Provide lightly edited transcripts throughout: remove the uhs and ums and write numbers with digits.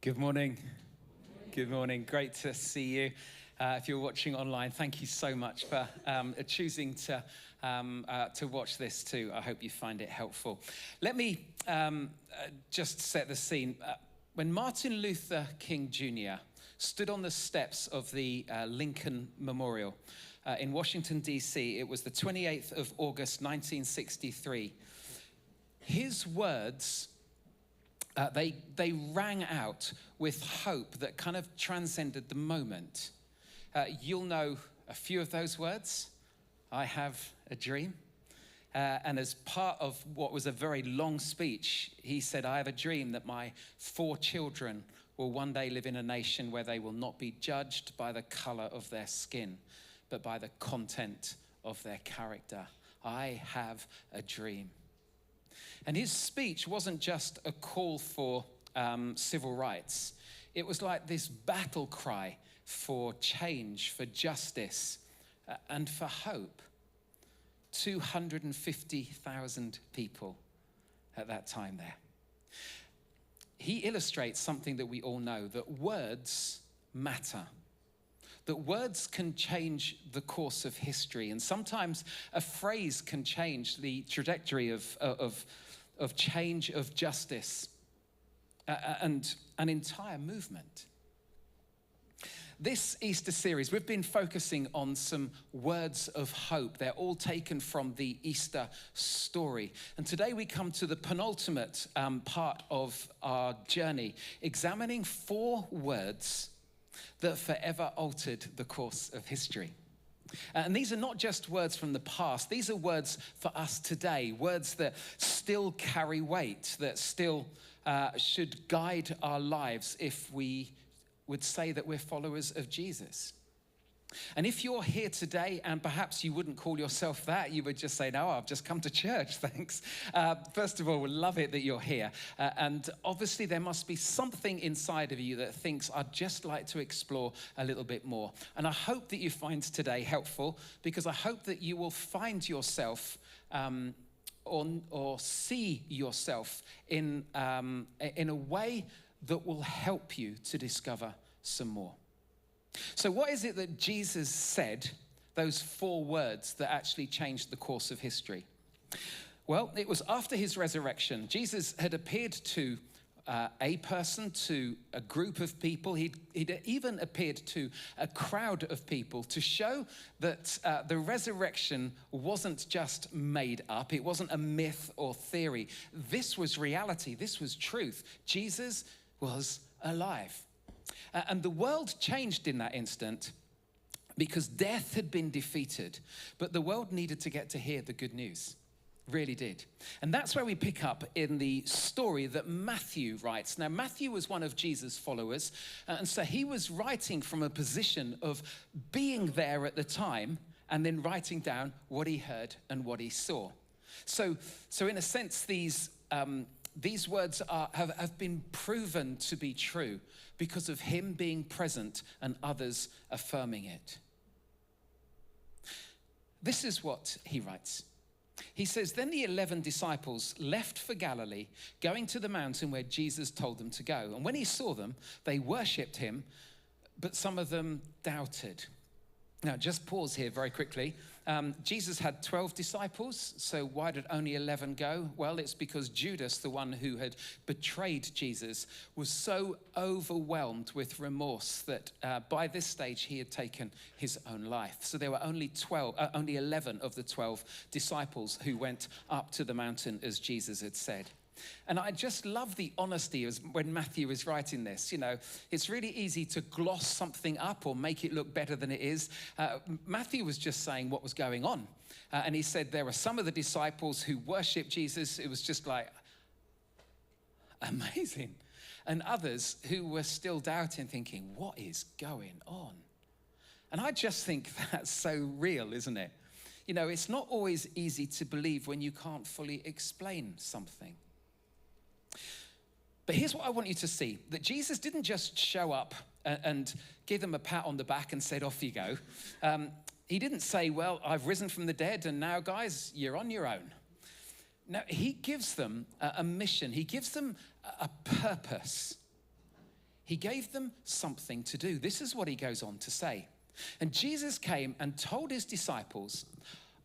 Good morning. Good morning. Great to see you. If you're watching online, thank you so much for choosing to watch this too. I hope you find it helpful. Let me just set the scene. When Martin Luther King Jr. stood on the steps of the Lincoln Memorial in Washington, D.C., it was the 28th of August, 1963. His words they rang out with hope that kind of transcended the moment. You'll know a few of those words. I have a dream. And as part of what was a very long speech, he said, I have a dream that my 4 children will one day live in a nation where they will not be judged by the color of their skin, but by the content of their character. I have a dream. And his speech wasn't just a call for civil rights. It was like this battle cry for change, for justice, and for hope. 250,000 people at that time there. He illustrates something that we all know, that words matter. That words can change the course of history, and sometimes a phrase can change the trajectory of change, of justice, and an entire movement. This Easter series, we've been focusing on some words of hope. They're all taken from the Easter story. And today we come to the penultimate part of our journey, examining 4 words that forever altered the course of history. And these are not just words from the past. These are words for us today, words that still carry weight, that still should guide our lives if we would say that we're followers of Jesus. And if you're here today and perhaps you wouldn't call yourself that, you would just say, no, I've just come to church, thanks. First of all, we love it that you're here. And obviously there must be something inside of you that thinks, I'd just like to explore a little bit more. And I hope that you find today helpful, because I hope that you will find yourself or see yourself in a way that will help you to discover some more. So what is it that Jesus said, those 4 words that actually changed the course of history? Well, it was after his resurrection. Jesus had appeared to a person, to a group of people. He'd even appeared to a crowd of people to show that the resurrection wasn't just made up. It wasn't a myth or theory. This was reality. This was truth. Jesus was alive. And the world changed in that instant because death had been defeated, but the world needed to get to hear the good news. Really did. And that's where we pick up in the story that Matthew writes. Now, Matthew was one of Jesus' followers, and so he was writing from a position of being there at the time and then writing down what he heard and what he saw. So in a sense, these words have been proven to be true because of him being present and others affirming it. This is what he writes. He says, then the 11 disciples left for Galilee, going to the mountain where Jesus told them to go. And when he saw them, they worshipped him, but some of them doubted. Now, just pause here very quickly. Jesus had 12 disciples, so why did only 11 go? Well, it's because Judas, the one who had betrayed Jesus, was so overwhelmed with remorse that by this stage he had taken his own life. So there were only 11 of the 12 disciples who went up to the mountain as Jesus had said. And I just love the honesty when Matthew is writing this. You know, it's really easy to gloss something up or make it look better than it is. Matthew was just saying what was going on. And he said there were some of the disciples who worshiped Jesus. It was just like, amazing. And others who were still doubting, thinking, what is going on? And I just think that's so real, isn't it? You know, it's not always easy to believe when you can't fully explain something. But here's what I want you to see, that Jesus didn't just show up and give them a pat on the back and said, off you go. He didn't say, well, I've risen from the dead and now, guys, you're on your own. No, he gives them a mission. He gives them a purpose. He gave them something to do. This is what he goes on to say. And Jesus came and told his disciples,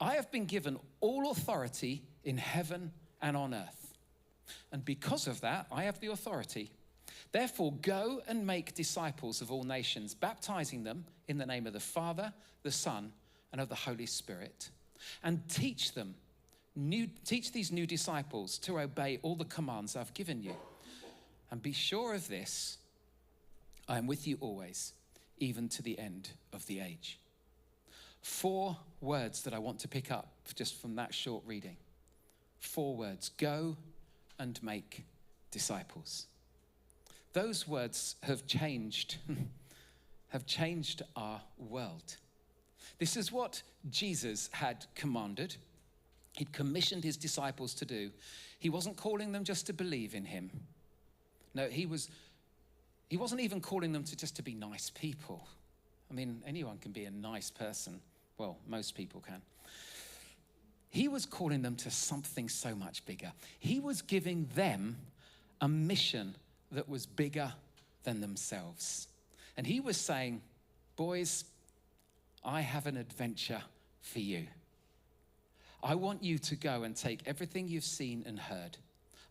I have been given all authority in heaven and on earth. And because of that, I have the authority. Therefore, go and make disciples of all nations, baptizing them in the name of the Father, the Son, and of the Holy Spirit. And teach these new disciples to obey all the commands I've given you. And be sure of this, I am with you always, even to the end of the age. 4 words that I want to pick up just from that short reading. 4 words: go and make disciples. Those words have changed our world. This is what Jesus had commanded. He'd commissioned his disciples to do. He wasn't calling them just to believe in him. No, he wasn't even calling them just to be nice people. I mean, anyone can be a nice person. Well, most people can. He was calling them to something so much bigger. He was giving them a mission that was bigger than themselves. And he was saying, boys, I have an adventure for you. I want you to go and take everything you've seen and heard,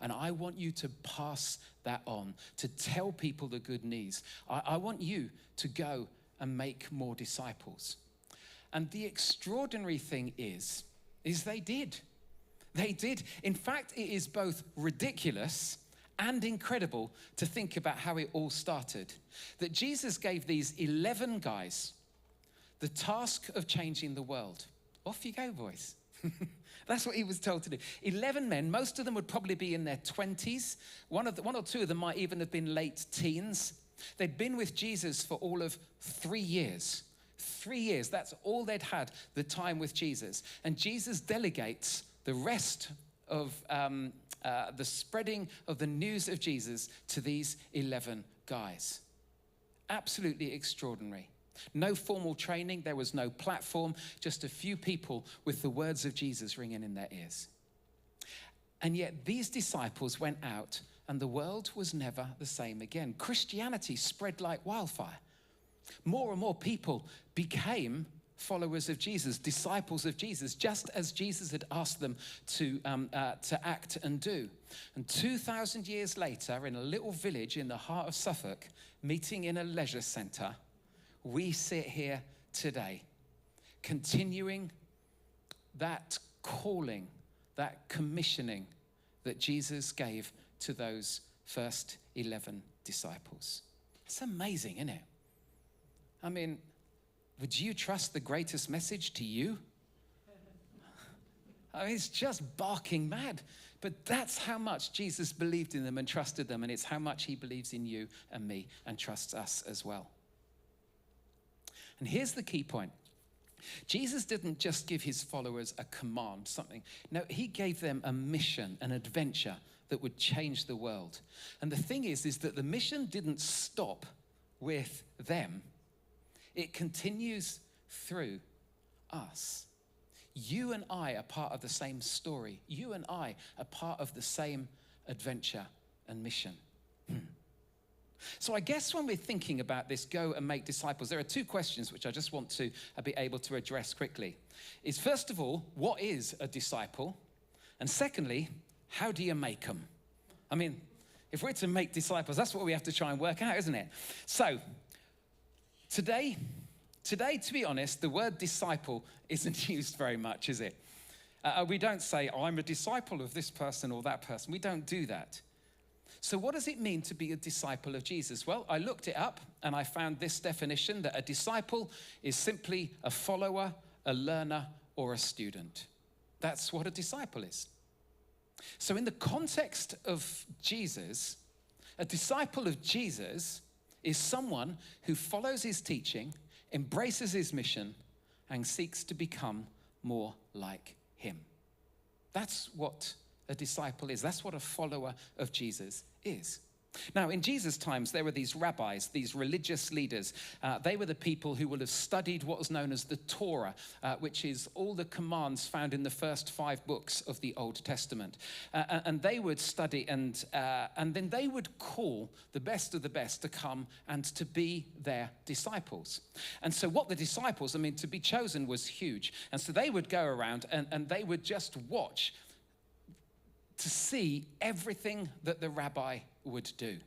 and I want you to pass that on, to tell people the good news. I want you to go and make more disciples. And the extraordinary thing is they did. They did. In fact, it is both ridiculous and incredible to think about how it all started. That Jesus gave these 11 guys the task of changing the world. Off you go, boys. That's what he was told to do. 11 men, most of them would probably be in their 20s. One or two of them might even have been late teens. They'd been with Jesus for all of 3 years. 3 years, that's all they'd had, the time with Jesus. And Jesus delegates the rest of the spreading of the news of Jesus to these 11 guys. Absolutely extraordinary. No formal training, there was no platform, just a few people with the words of Jesus ringing in their ears. And yet these disciples went out and the world was never the same again. Christianity spread like wildfire. More and more people became followers of Jesus, disciples of Jesus, just as Jesus had asked them to act and do. And 2,000 years later, in a little village in the heart of Suffolk, meeting in a leisure centre, we sit here today, continuing that calling, that commissioning that Jesus gave to those first 11 disciples. It's amazing, isn't it? I mean, would you trust the greatest message to you? I mean, it's just barking mad. But that's how much Jesus believed in them and trusted them, and it's how much he believes in you and me and trusts us as well. And here's the key point. Jesus didn't just give his followers a command, something. No, he gave them a mission, an adventure that would change the world. And the thing is that the mission didn't stop with them. It continues through us. You and I are part of the same story. You and I are part of the same adventure and mission. So I guess when we're thinking about this, go and make disciples, there are 2 questions which I just want to be able to address quickly. Is first of all, what is a disciple? And secondly, how do you make them? I mean, if we're to make disciples, that's what we have to try and work out, isn't it? So today, to be honest, the word disciple isn't used very much, is it? We don't say, I'm a disciple of this person or that person. We don't do that. So what does it mean to be a disciple of Jesus? Well, I looked it up and I found this definition, that a disciple is simply a follower, a learner, or a student. That's what a disciple is. So in the context of Jesus, a disciple of Jesus is someone who follows his teaching, embraces his mission, and seeks to become more like him. That's what a disciple is. That's what a follower of Jesus is. Now, in Jesus' times, there were these rabbis, these religious leaders. They were the people who would have studied what was known as the Torah, which is all the commands found in the first 5 books of the Old Testament. And they would study, and then they would call the best of the best to come and to be their disciples. And so what the disciples, to be chosen was huge. And so they would go around and they would just watch to see everything that the rabbi would do.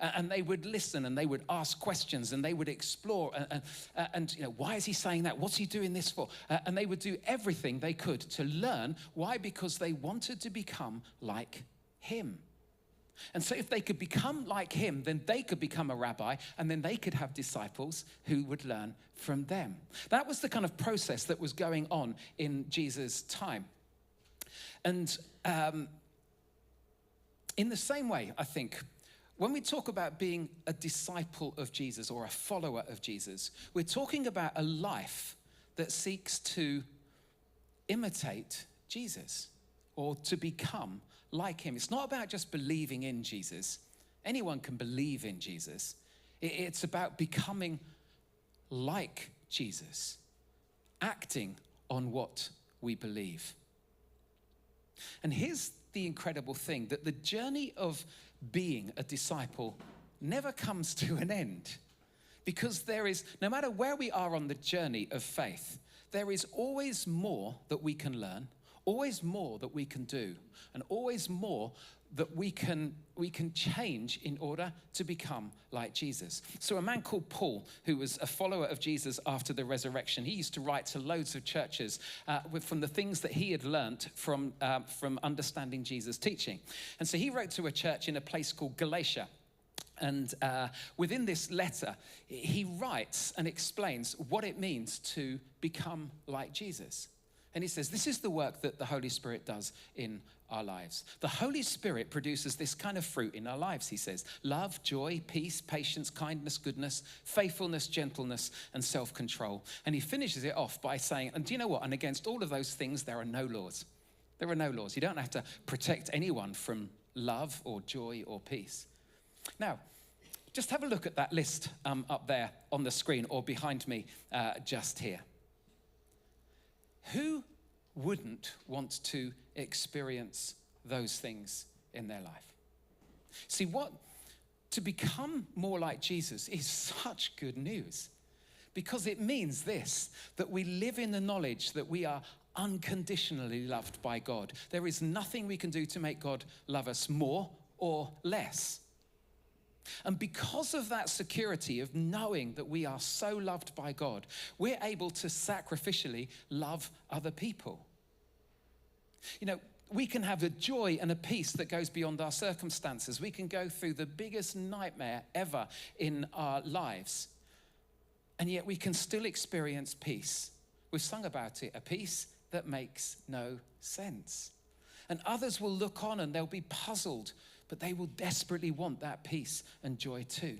And they would listen and they would ask questions and they would explore and why is he saying that? What's he doing this for? And they would do everything they could to learn. Why? Because they wanted to become like him. And so if they could become like him, then they could become a rabbi, and then they could have disciples who would learn from them. That was the kind of process that was going on in Jesus' time. And in the same way, I think, when we talk about being a disciple of Jesus or a follower of Jesus, we're talking about a life that seeks to imitate Jesus or to become like him. It's not about just believing in Jesus. Anyone can believe in Jesus. It's about becoming like Jesus, acting on what we believe. And here's the incredible thing, that the journey of being a disciple never comes to an end. Because there is, no matter where we are on the journey of faith, there is always more that we can learn, always more that we can do, and always more that we can change in order to become like Jesus. So a man called Paul, who was a follower of Jesus after the resurrection, he used to write to loads of churches from the things that he had learnt from understanding Jesus' teaching. And so he wrote to a church in a place called Galatia. And within this letter, he writes and explains what it means to become like Jesus. And he says, this is the work that the Holy Spirit does in our lives. The Holy Spirit produces this kind of fruit in our lives, he says. Love, joy, peace, patience, kindness, goodness, faithfulness, gentleness, and self-control. And he finishes it off by saying, and do you know what? And against all of those things, there are no laws. There are no laws. You don't have to protect anyone from love or joy or peace. Now, just have a look at that list up there on the screen or behind me just here. Who wouldn't want to experience those things in their life? See, to become more like Jesus is such good news, because it means this, that we live in the knowledge that we are unconditionally loved by God. There is nothing we can do to make God love us more or less. And because of that security of knowing that we are so loved by God, we're able to sacrificially love other people. We can have a joy and a peace that goes beyond our circumstances. We can go through the biggest nightmare ever in our lives, and yet we can still experience peace. We've sung about it, a peace that makes no sense. And others will look on and they'll be puzzled, but they will desperately want that peace and joy too.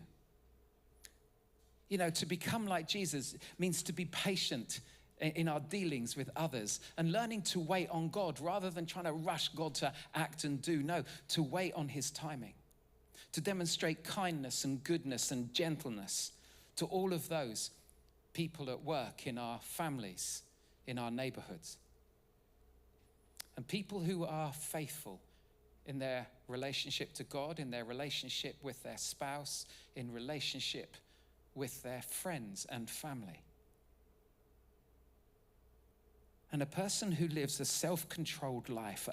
To become like Jesus means to be patient in our dealings with others and learning to wait on God rather than trying to rush God to act and do. No, to wait on his timing, to demonstrate kindness and goodness and gentleness to all of those people at work, in our families, in our neighborhoods. And people who are faithful in their relationship to God, in their relationship with their spouse, in relationship with their friends and family. And a person who lives a self-controlled life,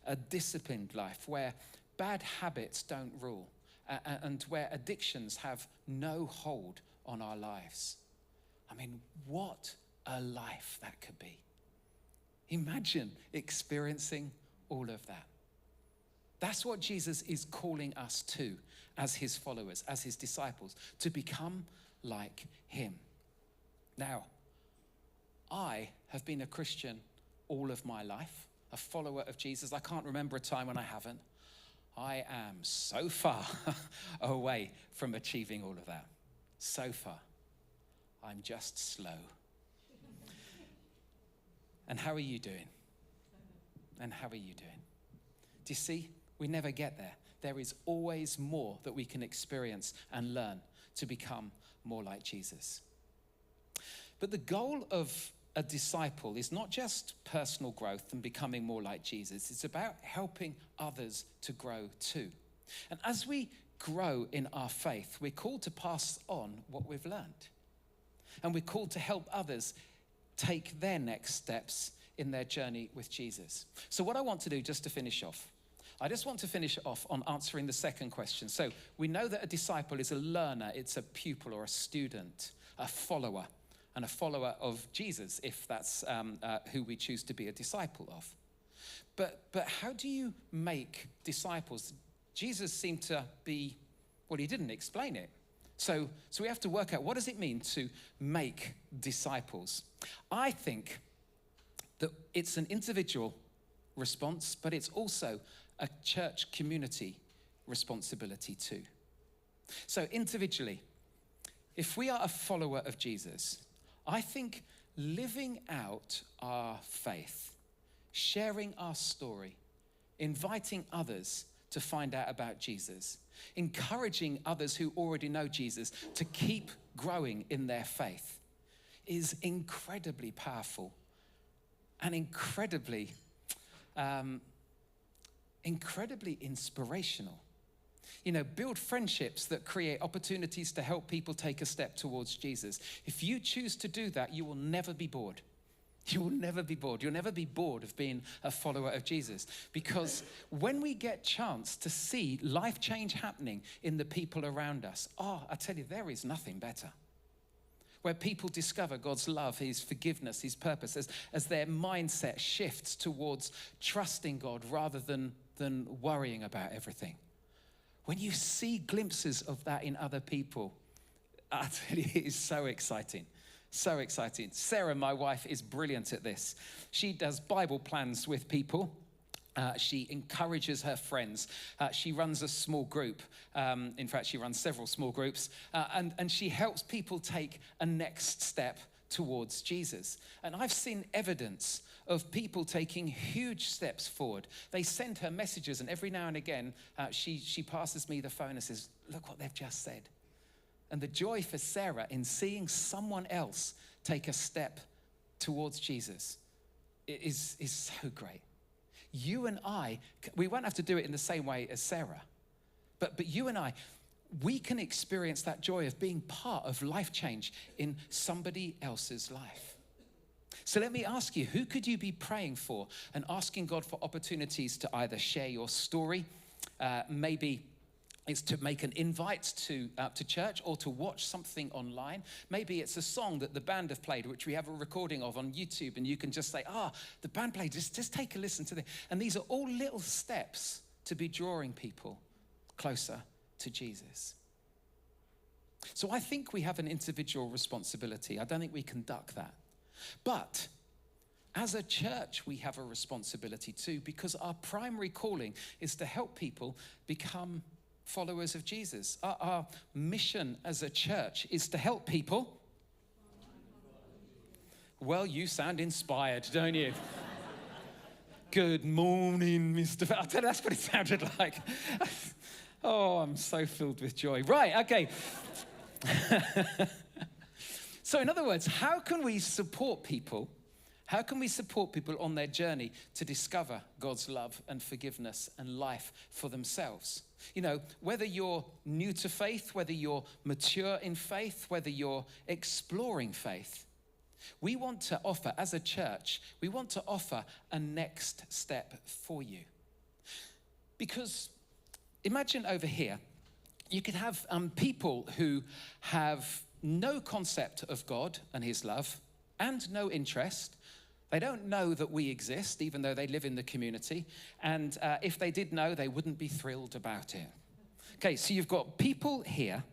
a disciplined life, where bad habits don't rule, and where addictions have no hold on our lives. What a life that could be. Imagine experiencing all of that. That's what Jesus is calling us to as his followers, as his disciples, to become like him. Now, I have been a Christian all of my life, a follower of Jesus. I can't remember a time when I haven't. I am so far away from achieving all of that. So far. I'm just slow. And how are you doing? And how are you doing? Do you see? We never get there there is always more that we can experience and learn to become more like Jesus. But the goal of a disciple is not just personal growth and becoming more like Jesus. It's about helping others to grow too. And as we grow in our faith, we're called to pass on what we've learned. And we're called to help others take their next steps in their journey with Jesus. So what I want to do, just to finish off, I just want to finish off on answering the second question. So we know that a disciple is a learner, it's a pupil or a student, a follower, and a follower of Jesus, if that's who we choose to be a disciple of. But how do you make disciples? Jesus seemed to be, well, he didn't explain it. So we have to work out, what does it mean to make disciples? I think that it's an individual response, but it's also a church community responsibility too. So individually, if we are a follower of Jesus, I think living out our faith, sharing our story, inviting others to find out about Jesus, encouraging others who already know Jesus to keep growing in their faith is incredibly powerful and incredibly inspirational. You know, build friendships that create opportunities to help people take a step towards Jesus. If you choose to do that, you will never be bored. You will never be bored. You'll never be bored of being a follower of Jesus. Because when we get chance to see life change happening in the people around us, I tell you, there is nothing better. Where people discover God's love, his forgiveness, his purpose, as their mindset shifts towards trusting God rather than worrying about everything. When you see glimpses of that in other people, I tell you, it is so exciting. So exciting. Sarah, my wife, is brilliant at this. She does Bible plans with people. She encourages her friends. She runs a small group. In fact, she runs several small groups. And she helps people take a next step towards Jesus. And I've seen evidence of people taking huge steps forward. They send her messages, and every now and again, she passes me the phone and says, look what they've just said. And the joy for Sarah in seeing someone else take a step towards Jesus is so great. You and I, we won't have to do it in the same way as Sarah, but you and I, we can experience that joy of being part of life change in somebody else's life. So let me ask you, who could you be praying for and asking God for opportunities to either share your story, maybe it's to make an invite to church or to watch something online. Maybe it's a song that the band have played, which we have a recording of on YouTube, and you can just say, the band played, just take a listen to this. And these are all little steps to be drawing people closer to Jesus. So I think we have an individual responsibility. I don't think we can duck that. But as a church, we have a responsibility too, because our primary calling is to help people become followers of Jesus. Our mission as a church is to help people. Well, you sound inspired, don't you? Good morning, Mr. I tell you, that's what it sounded like. Oh, I'm so filled with joy. Right, okay. So in other words, how can we support people? How can we support people on their journey to discover God's love and forgiveness and life for themselves? You know, whether you're new to faith, whether you're mature in faith, whether you're exploring faith, we want to offer, as a church, we want to offer a next step for you. Because imagine over here, you could have people who have no concept of God and his love and no interest. They don't know that we exist, even though they live in the community. And if they did know, they wouldn't be thrilled about it. Okay, so you've got people here,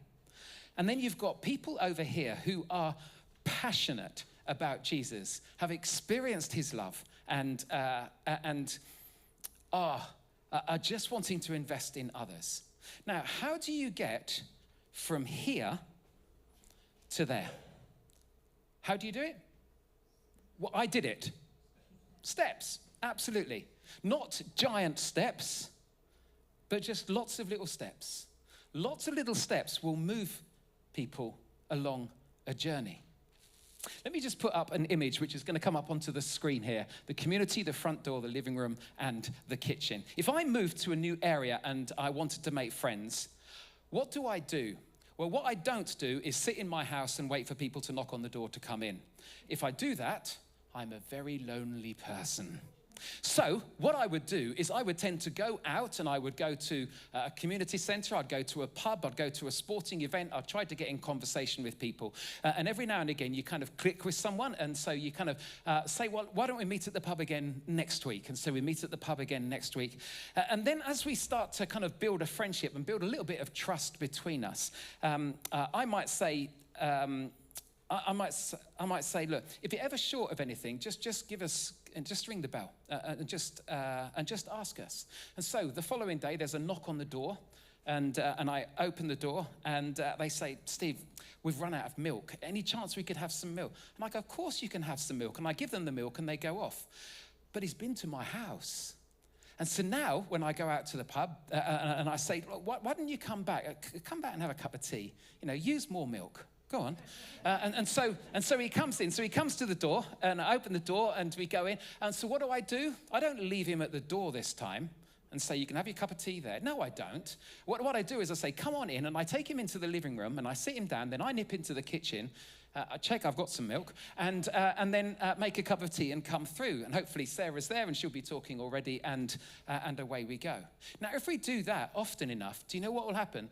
and then you've got people over here who are passionate about Jesus, have experienced his love, and are just wanting to invest in others. Now, how do you get from here to there? How do you do it? Well, I did it. Steps, absolutely. Not giant steps, but just lots of little steps. Lots of little steps will move people along a journey. Let me just put up an image which is going to come up onto the screen here. The community, the front door, the living room, and the kitchen. If I moved to a new area and I wanted to make friends, what do I do? Well, what I don't do is sit in my house and wait for people to knock on the door to come in. If I do that, I'm a very lonely person. So what I would do is I would tend to go out and I would go to a community center, I'd go to a pub, I'd go to a sporting event, I'd try to get in conversation with people. And every now and again you kind of click with someone, and so you kind of say, well, why don't we meet at the pub again next week? And so we meet at the pub again next week. And then as we start to kind of build a friendship and build a little bit of trust between us, I might say, I might say, look, if you're ever short of anything, just give us, and just ring the bell, and just ask us. And so the following day, there's a knock on the door, and I open the door, and they say, Steve, we've run out of milk. Any chance we could have some milk? And I go, of course you can have some milk. And I give them the milk, and they go off. But he's been to my house. And so now, when I go out to the pub, and I say, why don't you come back? Come back and have a cup of tea. Use more milk. Go on. And so he comes in. So he comes to the door, and I open the door, and we go in. And so what do? I don't leave him at the door this time and say, you can have your cup of tea there. No, I don't. What I do is I say, come on in, and I take him into the living room, and I sit him down. Then I nip into the kitchen, I check I've got some milk, and then make a cup of tea and come through. And hopefully Sarah's there, and she'll be talking already, and away we go. Now, if we do that often enough, do you know what will happen?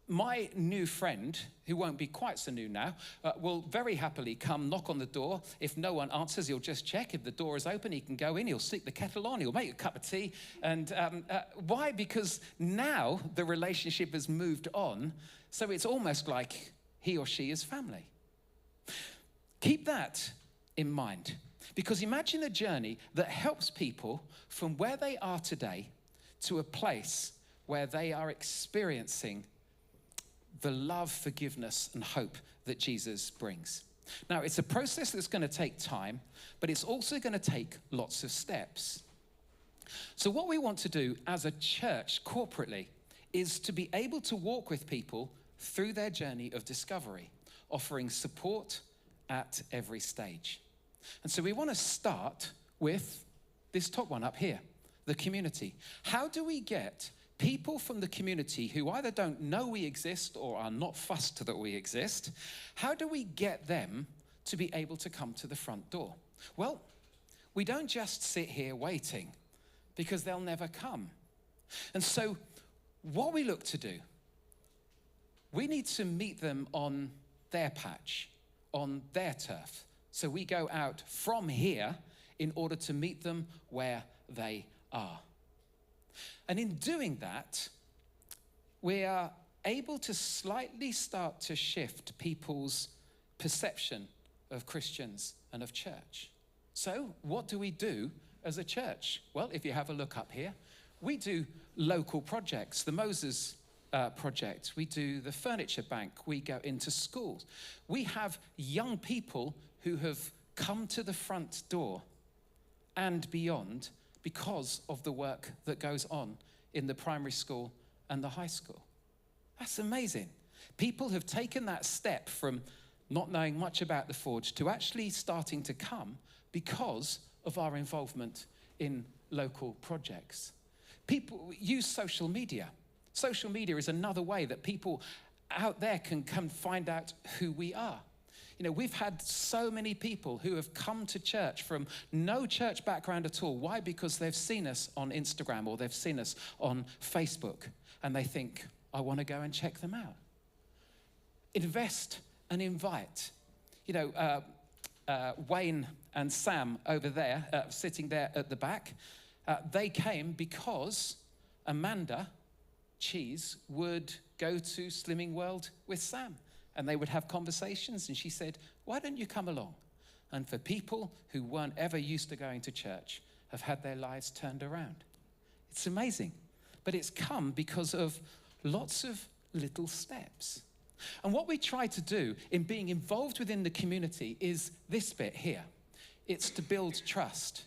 My new friend, who won't be quite so new now, will very happily come knock on the door. If no one answers, he'll just check. If the door is open, he can go in, he'll stick the kettle on, he'll make a cup of tea. And why? Because now the relationship has moved on, so it's almost like he or she is family. Keep that in mind, because imagine a journey that helps people from where they are today to a place where they are experiencing the love, forgiveness, and hope that Jesus brings. Now, it's a process that's going to take time, but it's also going to take lots of steps. So what we want to do as a church corporately is to be able to walk with people through their journey of discovery, offering support at every stage. And so we want to start with this top one up here, the community. How do we get people from the community who either don't know we exist or are not fussed that we exist, how do we get them to be able to come to the front door? Well, we don't just sit here waiting, because they'll never come. And so what we look to do, we need to meet them on their patch, on their turf. So we go out from here in order to meet them where they are. And in doing that, we are able to slightly start to shift people's perception of Christians and of church. So what do we do as a church? Well, if you have a look up here, we do local projects, the Moses project. We do the furniture bank. We go into schools. We have young people who have come to the front door and beyond because of the work that goes on in the primary school and the high school. That's amazing. People have taken that step from not knowing much about the Forge to actually starting to come because of our involvement in local projects. People use social media. Social media is another way that people out there can come find out who we are. We've had so many people who have come to church from no church background at all. Why? Because they've seen us on Instagram or they've seen us on Facebook, and they think, I want to go and check them out. Invest and invite. Wayne and Sam over there, sitting there at the back, they came because Amanda Cheese would go to Slimming World with Sam. And they would have conversations, and she said, why don't you come along? And for people who weren't ever used to going to church, have had their lives turned around. It's amazing. But it's come because of lots of little steps. And what we try to do in being involved within the community is this bit here. It's to build trust.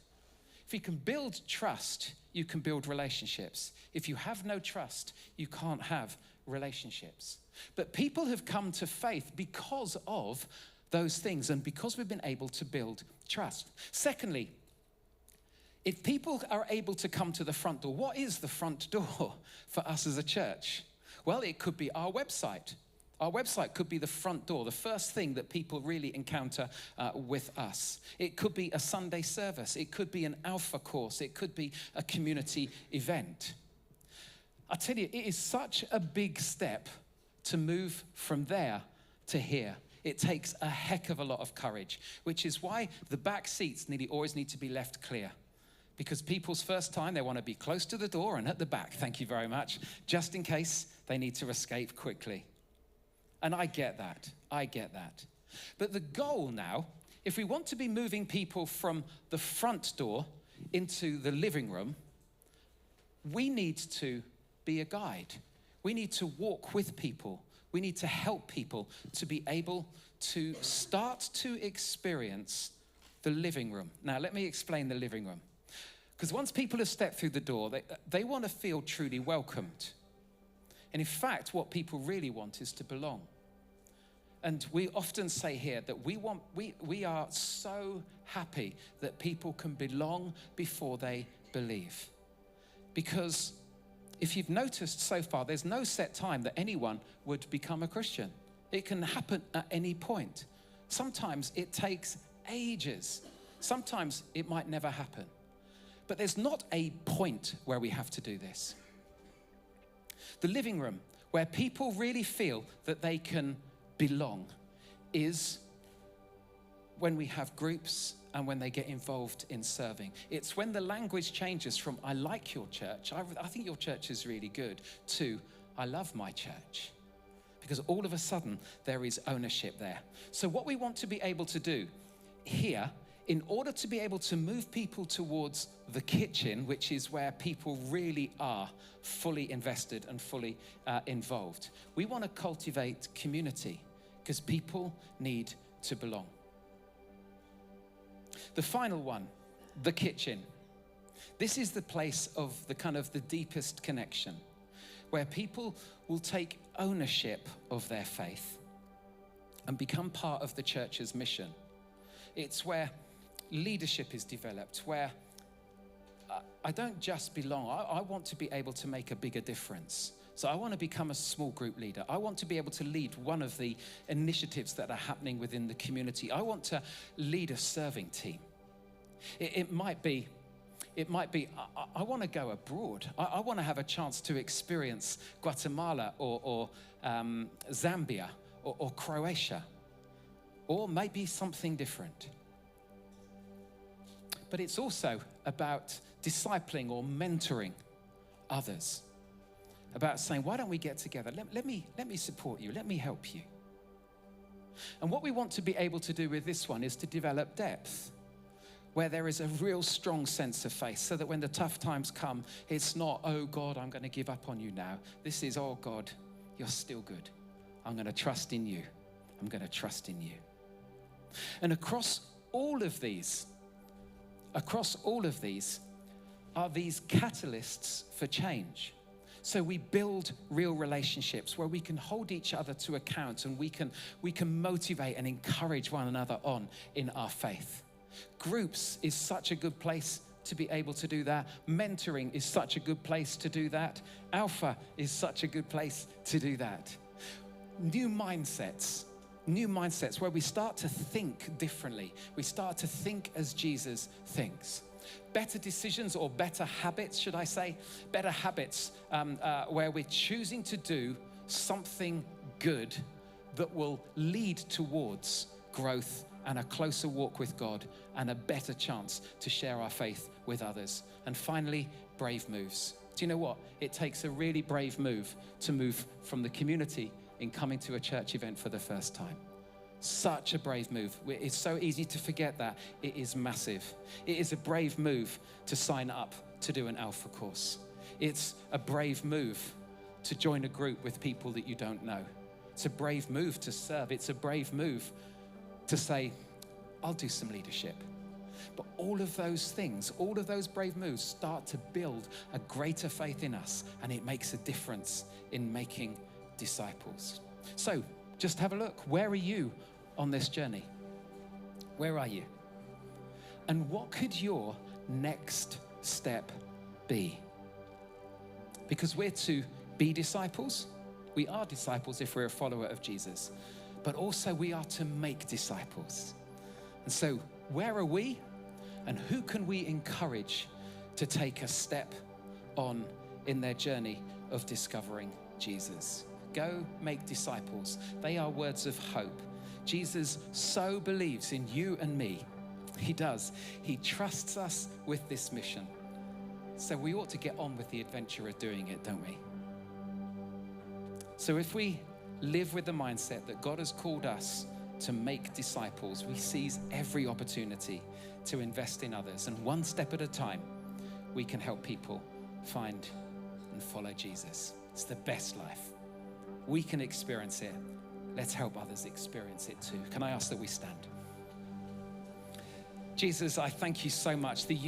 If you can build trust, you can build relationships. If you have no trust, you can't have relationships. But people have come to faith because of those things and because we've been able to build trust. Secondly, if people are able to come to the front door, what is the front door for us as a church? Well, it could be our website. Our website could be the front door, the first thing that people really encounter with us. It could be a Sunday service. It could be an Alpha course. It could be a community event. I tell you, it is such a big step to move from there to here. It takes a heck of a lot of courage, which is why the back seats nearly always need to be left clear. Because people's first time, they want to be close to the door and at the back, thank you very much, just in case they need to escape quickly. And I get that. But the goal now, if we want to be moving people from the front door into the living room, we need to be a guide. We need to walk with people. We need to help people to be able to start to experience the living room. Now, let me explain the living room. Because once people have stepped through the door, they want to feel truly welcomed. And in fact, what people really want is to belong. And we often say here that we are so happy that people can belong before they believe. Because if you've noticed so far, there's no set time that anyone would become a Christian. It can happen at any point. Sometimes it takes ages. Sometimes it might never happen. But there's not a point where we have to do this. The living room, where people really feel that they can belong, is when we have groups and when they get involved in serving. It's when the language changes from, I like your church, I think your church is really good, to, I love my church. Because all of a sudden, there is ownership there. So what we want to be able to do here, in order to be able to move people towards the kitchen, which is where people really are fully invested and fully involved, we want to cultivate community because people need to belong. The final one, the kitchen. This is the place of the deepest connection, where people will take ownership of their faith and become part of the church's mission. It's where leadership is developed, where I don't just belong. I want to be able to make a bigger difference. So I want to become a small group leader. I want to be able to lead one of the initiatives that are happening within the community. I want to lead a serving team. It might be, I want to go abroad. I want to have a chance to experience Guatemala or Zambia or Croatia, or maybe something different. But it's also about discipling or mentoring others, about saying, why don't we get together? Let me support you. Let me help you. And what we want to be able to do with this one is to develop depth, where there is a real strong sense of faith, so that when the tough times come, it's not, oh God, I'm going to give up on you now. This is, oh God, you're still good. I'm going to trust in you. I'm going to trust in you. And across all of these are these catalysts for change. So we build real relationships where we can hold each other to account, and we can motivate and encourage one another on in our faith. Groups is such a good place to be able to do that. Mentoring is such a good place to do that. Alpha is such a good place to do that. New mindsets where we start to think differently. We start to think as Jesus thinks. Better decisions, or better habits, should I say? Better habits where we're choosing to do something good that will lead towards growth and a closer walk with God and a better chance to share our faith with others. And finally, brave moves. Do you know what? It takes a really brave move to move from the community in coming to a church event for the first time. Such a brave move. It's so easy to forget that. It is massive. It is a brave move to sign up to do an Alpha course. It's a brave move to join a group with people that you don't know. It's a brave move to serve. It's a brave move to say, I'll do some leadership. But all of those things, all of those brave moves start to build a greater faith in us, and it makes a difference in making disciples. So just have a look. Where are you on this journey? Where are you? And what could your next step be? Because we're to be disciples. We are disciples if we're a follower of Jesus, but also we are to make disciples. And so where are we, and who can we encourage to take a step on in their journey of discovering Jesus? Go make disciples. They are words of hope. Jesus so believes in you and me. He does. He trusts us with this mission. So we ought to get on with the adventure of doing it, don't we? So if we live with the mindset that God has called us to make disciples, we seize every opportunity to invest in others. And one step at a time, we can help people find and follow Jesus. It's the best life. We can experience it. Let's help others experience it too. Can I ask that we stand? Jesus, I thank you so much that